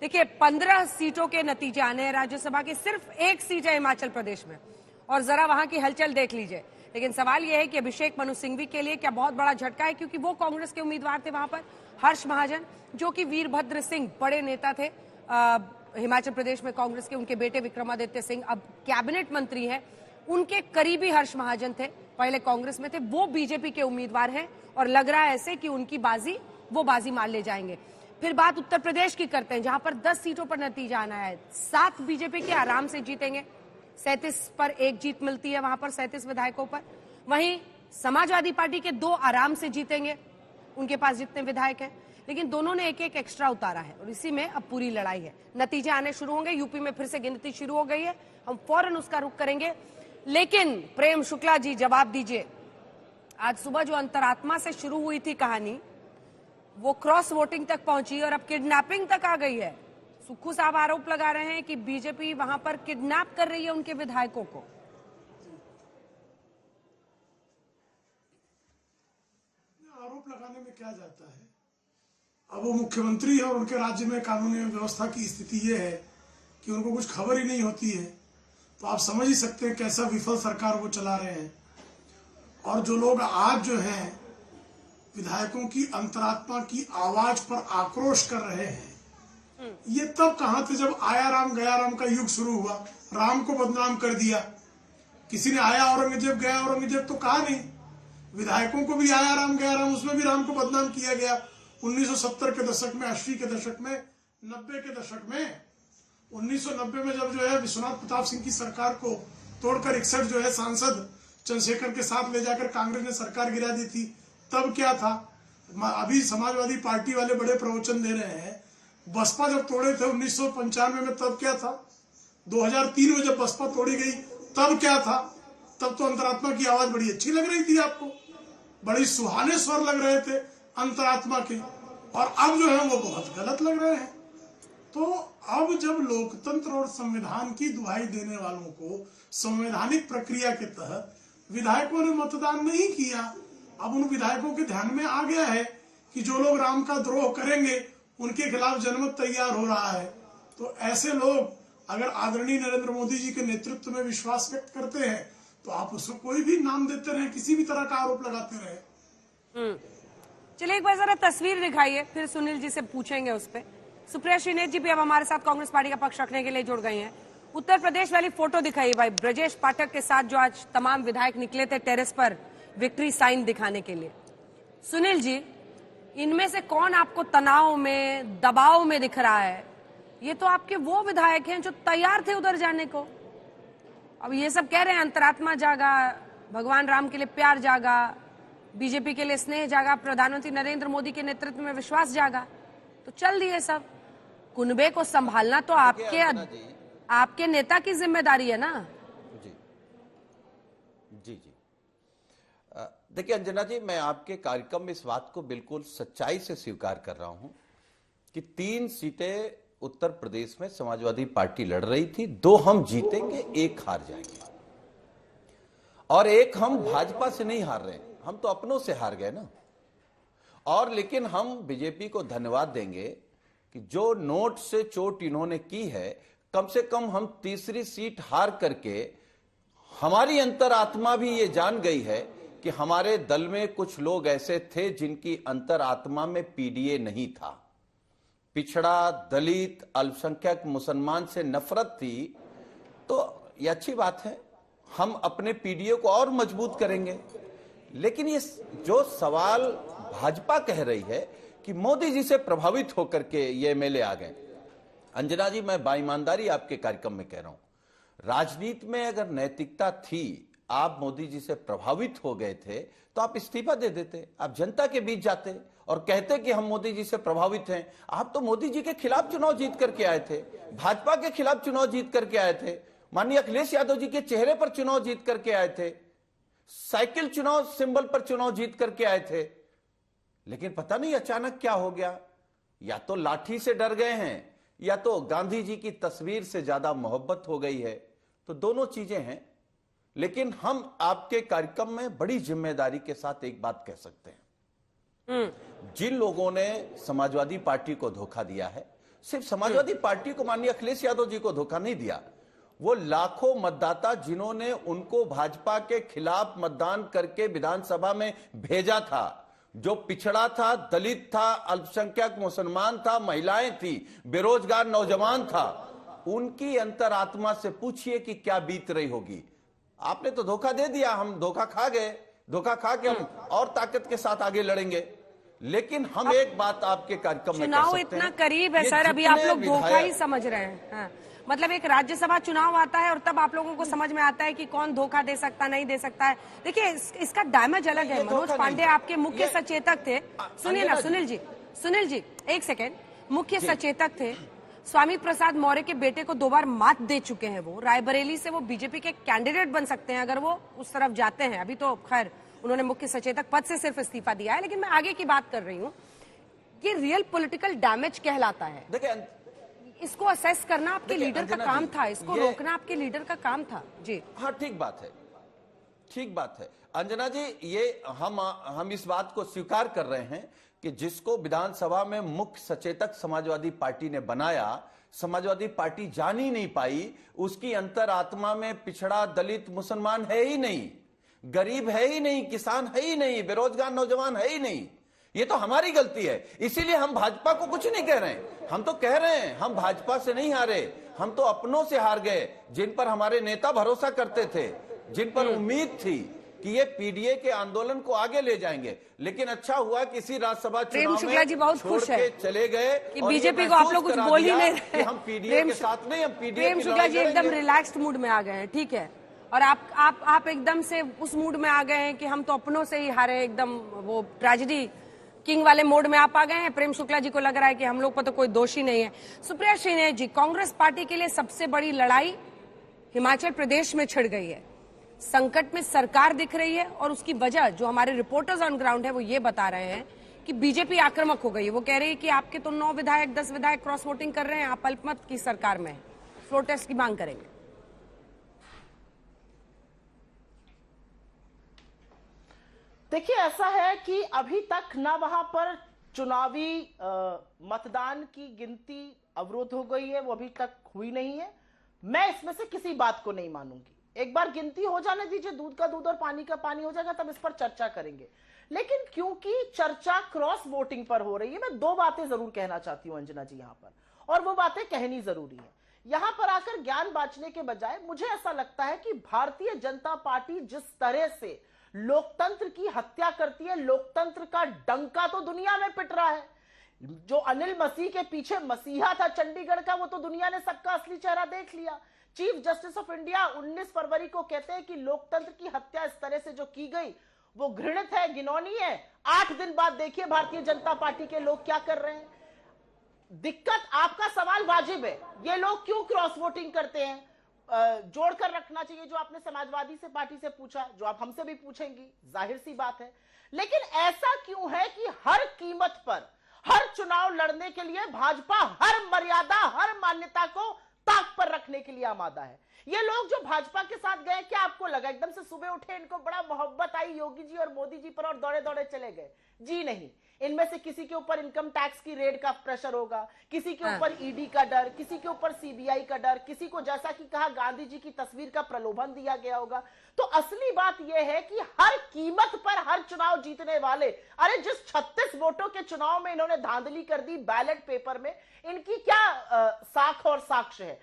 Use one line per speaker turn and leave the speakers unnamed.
देखिए 15 सीटों के नतीजे आने हैं राज्यसभा की, सिर्फ एक सीट है हिमाचल प्रदेश में और जरा वहां की हलचल देख लीजिए। लेकिन सवाल यह है कि अभिषेक मनु सिंघवी के लिए क्या बहुत बड़ा झटका है, क्योंकि वो कांग्रेस के उम्मीदवार थे वहां पर। हर्ष महाजन जो कि वीरभद्र सिंह बड़े नेता थे हिमाचल प्रदेश में कांग्रेस के, उनके बेटे विक्रमादित्य सिंह अब कैबिनेट मंत्री हैं, उनके करीबी हर्ष महाजन थे, पहले कांग्रेस में थे, वो बीजेपी के उम्मीदवार हैं और लग रहा है ऐसे कि उनकी बाजी वो बाजी मार ले जाएंगे। फिर बात उत्तर प्रदेश की करते हैं, जहां पर 10 सीटों पर नतीजा आना है। 7 बीजेपी के आराम से जीतेंगे, 37 पर एक जीत मिलती है वहां पर 37 विधायकों पर। वहीं समाजवादी पार्टी के 2 आराम से जीतेंगे, उनके पास जितने विधायक हैं, लेकिन दोनों ने एक एक एक्स्ट्रा उतारा है और इसी में अब पूरी लड़ाई है। नतीजे आने शुरू होंगे, यूपी में फिर से गिनती शुरू हो गई है, हम फौरन उसका रुख करेंगे। लेकिन प्रेम शुक्ला जी जवाब दीजिए, आज सुबह जो अंतरात्मा से शुरू हुई थी कहानी वो क्रॉस वोटिंग तक पहुंची और अब किडनैपिंग तक आ गई है। सुक्खू साहब आरोप लगा रहे हैं कि बीजेपी वहां पर किडनैप कर रही है उनके विधायकों को।
आरोप लगाने में क्या जाता है, अब वो मुख्यमंत्री है और उनके राज्य में कानूनी व्यवस्था की स्थिति ये है कि उनको कुछ खबर ही नहीं होती है, तो आप समझ ही सकते हैं कैसा विफल सरकार वो चला रहे हैं। और जो लोग आज जो हैं विधायकों की अंतरात्मा की आवाज पर आक्रोश कर रहे हैं, ये तब कहां थे जब आया राम गया राम का युग शुरू हुआ, राम को बदनाम कर दिया। किसी ने आया औरंगजेब गया औरंगजेब तो कहा नहीं, विधायकों को भी आया राम गया राम, उसमें भी राम को बदनाम किया गया। 1970 के दशक में, 80 के दशक में, 90 के दशक में, 1990 में जब जो है विश्वनाथ प्रताप सिंह की सरकार को तोड़कर 61 जो है सांसद चंद्रशेखर के साथ ले जाकर कांग्रेस ने सरकार गिरा दी थी, तब क्या था। अभी समाजवादी पार्टी वाले बड़े प्रवचन दे रहे हैं, बसपा जब तोड़े थे 1995 में, तब क्या था। 2003 में जब बसपा तोड़ी गई तब क्या था। तब तो अंतरात्मा की आवाज बड़ी अच्छी लग रही थी आपको, बड़ी सुहाने स्वर लग रहे थे अंतरात्मा के, और अब जो है वो बहुत गलत लग रहे हैं। तो अब जब लोकतंत्र और संविधान की दुहाई देने वालों को संवैधानिक प्रक्रिया के तहत विधायकों ने मतदान नहीं किया, अब उन विधायकों के ध्यान में आ गया है कि जो लोग राम का द्रोह करेंगे उनके खिलाफ जनमत तैयार हो रहा है। तो ऐसे लोग अगर आदरणीय नरेंद्र मोदी जी के नेतृत्व में विश्वास व्यक्त करते हैं तो आप उसको कोई भी नाम देते रहे, किसी भी तरह का आरोप लगाते रहे।
चलिए एक बार जरा तस्वीर दिखाइए, फिर सुनील जी से पूछेंगे उस पर। सुप्रिया श्रीनेत जी भी अब हमारे साथ कांग्रेस पार्टी का पक्ष रखने के लिए जुड़ गई हैं। उत्तर प्रदेश वाली फोटो दिखाइए भाई, ब्रजेश पाठक के साथ जो आज तमाम विधायक निकले थे टेरेस पर विक्ट्री साइन दिखाने के लिए। सुनील जी, इनमें से कौन आपको तनाव में, दबाव में दिख रहा है? ये तो आपके वो विधायक हैं जो तैयार थे उधर जाने को। अब ये सब कह रहे हैं अंतरात्मा जागा, भगवान राम के लिए प्यार जागा, बीजेपी के लिए स्नेह जागा, प्रधानमंत्री नरेंद्र मोदी के नेतृत्व में विश्वास जागा, तो चल दिए सब। कुनबे को संभालना तो आपके नेता की जिम्मेदारी है ना।
जी जी जी देखिए अंजना जी, मैं आपके कार्यक्रम में इस बात को बिल्कुल सच्चाई से स्वीकार कर रहा हूं कि 3 सीटें उत्तर प्रदेश में समाजवादी पार्टी लड़ रही थी, 2 हम जीतेंगे, 1 हार जाएंगे, और 1 हम भाजपा से नहीं हार रहे, हम तो अपनों से हार गए ना। और लेकिन हम बीजेपी को धन्यवाद देंगे कि जो नोट से चोट इन्होंने की है, कम से कम हम तीसरी सीट हार करके हमारी अंतरात्मा भी ये जान गई है कि हमारे दल में कुछ लोग ऐसे थे जिनकी अंतरात्मा में पीडीए नहीं था, पिछड़ा, दलित, अल्पसंख्यक, मुसलमान से नफरत थी। तो ये अच्छी बात है, हम अपने पीडीए को और मजबूत करेंगे। लेकिन ये जो सवाल भाजपा कह रही है कि मोदी जी से प्रभावित होकर के ये एमएलए आ गए, अंजना जी मैं बाईमानदारी आपके कार्यक्रम में कह रहा हूं, राजनीति में अगर नैतिकता थी, आप मोदी जी से प्रभावित हो गए थे तो आप इस्तीफा दे देते, आप जनता के बीच जाते और कहते कि हम मोदी जी से प्रभावित हैं। आप तो मोदी जी के खिलाफ चुनाव जीत करके आए थे, भाजपा के खिलाफ चुनाव जीत करके आए थे, माननीय अखिलेश यादव जी के चेहरे पर चुनाव जीत करके आए थे, साइकिल चुनाव सिंबल पर चुनाव जीत करके आए थे। लेकिन पता नहीं अचानक क्या हो गया, या तो लाठी से डर गए हैं या तो गांधी जी की तस्वीर से ज्यादा मोहब्बत हो गई है, तो दोनों चीजें हैं। लेकिन हम आपके कार्यक्रम में बड़ी जिम्मेदारी के साथ एक बात कह सकते हैं, जिन लोगों ने समाजवादी पार्टी को धोखा दिया है, सिर्फ समाजवादी पार्टी को, माननीय अखिलेश यादव जी को धोखा नहीं दिया, वो लाखों मतदाता जिन्होंने उनको भाजपा के खिलाफ मतदान करके विधानसभा में भेजा था, जो पिछड़ा था, दलित था, अल्पसंख्यक मुसलमान था, महिलाएं थी, बेरोजगार नौजवान था, उनकी अंतरात्मा से पूछिए कि क्या बीत रही होगी। आपने तो धोखा दे दिया, हम धोखा खा गए, धोखा खा के हम और ताकत के साथ आगे लड़ेंगे। लेकिन हम एक बात आपके कार्यक्रम में
चुनाव इतना करीब है सर, अभी आप लोग धोखा ही समझ रहे हैं। हाँ। मतलब एक राज्यसभा चुनाव आता है और तब आप लोगों को समझ में आता है कि कौन धोखा दे सकता नहीं दे सकता है। देखिए इसका डैमेज अलग है। मनोज पांडे आपके मुख्य सचेतक थे, सुनिए ना सुनील जी एक सेकेंड, मुख्य सचेतक थे। स्वामी प्रसाद मौर्य के बेटे को 2 बार मात दे चुके हैं। वो रायबरेली से वो बीजेपी के कैंडिडेट बन सकते हैं अगर वो उस तरफ जाते हैं। अभी तो खैर उन्होंने मुख्य सचेतक पद से सिर्फ इस्तीफा दिया है, लेकिन मैं आगे की बात कर रही हूँ। ये रियल पॉलिटिकल डैमेज कहलाता है।
देखिए,
इसको असेस करना आपके लीडर का काम था, इसको रोकना आपके लीडर का काम था। जी
हाँ, ठीक बात है, ठीक बात है अंजना जी। ये हम इस बात को स्वीकार कर रहे हैं कि जिसको विधानसभा में मुख्य सचेतक समाजवादी पार्टी ने बनाया, समाजवादी पार्टी जान ही नहीं पाई, उसकी अंतरात्मा में पिछड़ा, दलित, मुसलमान है ही नहीं, गरीब है ही नहीं, किसान है ही नहीं, बेरोजगार नौजवान है ही नहीं। ये तो हमारी गलती है। इसीलिए हम भाजपा को कुछ नहीं कह रहे हैं। हम तो कह रहे हैं हम भाजपा से नहीं हारे, हम तो अपनों से हार गए, जिन पर हमारे नेता भरोसा करते थे, जिन पर उम्मीद थी कि ये पीडीए के आंदोलन को आगे ले जाएंगे। लेकिन अच्छा हुआ कि इसी राज्यसभा चुनाव में
बहुत खुश है
चले गए
कि बीजेपी को आप लोग कुछ बोल ही नहीं रहे।
हम पीडीए के साथ नहीं, हम पीडीए
प्रेम शुक्ला जी एकदम रिलैक्स्ड मूड में आ गए हैं, ठीक है। और आप एकदम से उस मूड में आ गए हैं कि हम तो अपनों से ही हारे, एकदम वो ट्रेजेडी किंग वाले मोड में आप आ गए हैं। प्रेम शुक्ला जी को लग रहा है कि हम लोग पर तो कोई दोषी नहीं है। सुप्रिया श्रीनेश जी, कांग्रेस पार्टी के लिए सबसे बड़ी लड़ाई हिमाचल प्रदेश में छिड़ गई है। संकट में सरकार दिख रही है और उसकी वजह जो हमारे रिपोर्टर्स ऑन ग्राउंड है वो ये बता रहे हैं कि बीजेपी आक्रामक हो गई है। वो कह रही है कि आपके तो 9 विधायक 10 विधायक क्रॉस वोटिंग कर रहे हैं, आप अल्पमत की सरकार में फ्लोर टेस्ट की मांग करेंगे।
देखिए, ऐसा है कि अभी तक ना वहां पर चुनावी मतदान की गिनती अवरुद्ध हो गई है, वो अभी तक हुई नहीं है। मैं इसमें से किसी बात को नहीं मानूंगी। एक बार गिनती हो जाने दीजिए, दूध का दूध और पानी का पानी हो जाएगा, तब इस पर चर्चा करेंगे। लेकिन क्योंकि चर्चा क्रॉस वोटिंग पर हो रही है, मैं 2 बातें जरूर कहना चाहती हूं अंजना जी यहां पर, और वो बातें कहनी जरूरी है। यहां पर आकर ज्ञान बांटने के बजाय मुझे ऐसा लगता है कि भारतीय जनता पार्टी जिस तरह से लोकतंत्र की हत्या करती है, लोकतंत्र का डंका तो दुनिया में पिट रहा है। जो अनिल मसीह के पीछे मसीहा था चंडीगढ़ का, वो तो दुनिया ने सबका असली चेहरा देख लिया। चीफ जस्टिस ऑफ इंडिया 19 फरवरी को कहते हैं कि लोकतंत्र की हत्या इस तरह से जो की गई वो घृणित है, घिनौनी है। 8 दिन बाद देखिए भारतीय जनता पार्टी के लोग क्या कर रहे हैं। दिक्कत, आपका सवाल वाजिब है, ये लोग क्यों क्रॉस वोटिंग करते हैं, जोड़कर रखना चाहिए जो आपने समाजवादी से पार्टी से पूछा, जो आप हमसे भी पूछेंगी, जाहिर सी बात है। लेकिन ऐसा क्यों है कि हर कीमत पर हर चुनाव लड़ने के लिए भाजपा हर मर्यादा, हर मान्यता को ताक पर रखने के लिए आमादा है। ये लोग जो भाजपा के साथ गए, क्या आपको लगा एकदम से सुबह उठे इनको बड़ा मोहब्बत आई योगी जी और मोदी जी पर और दौड़े दौड़े चले गए? जी नहीं। इनमें से किसी के ऊपर इनकम टैक्स की रेड का प्रेशर होगा, किसी के ऊपर ईडी का डर, किसी के ऊपर सीबीआई का डर, किसी को जैसा कि कहा गांधी जी की तस्वीर का प्रलोभन दिया गया होगा। तो असली बात यह है कि हर कीमत पर हर चुनाव जीतने वाले, अरे जिस 36 वोटों के चुनाव में इन्होंने धांधली कर दी बैलेट पेपर में, इनकी क्या साख और साक्ष्य है?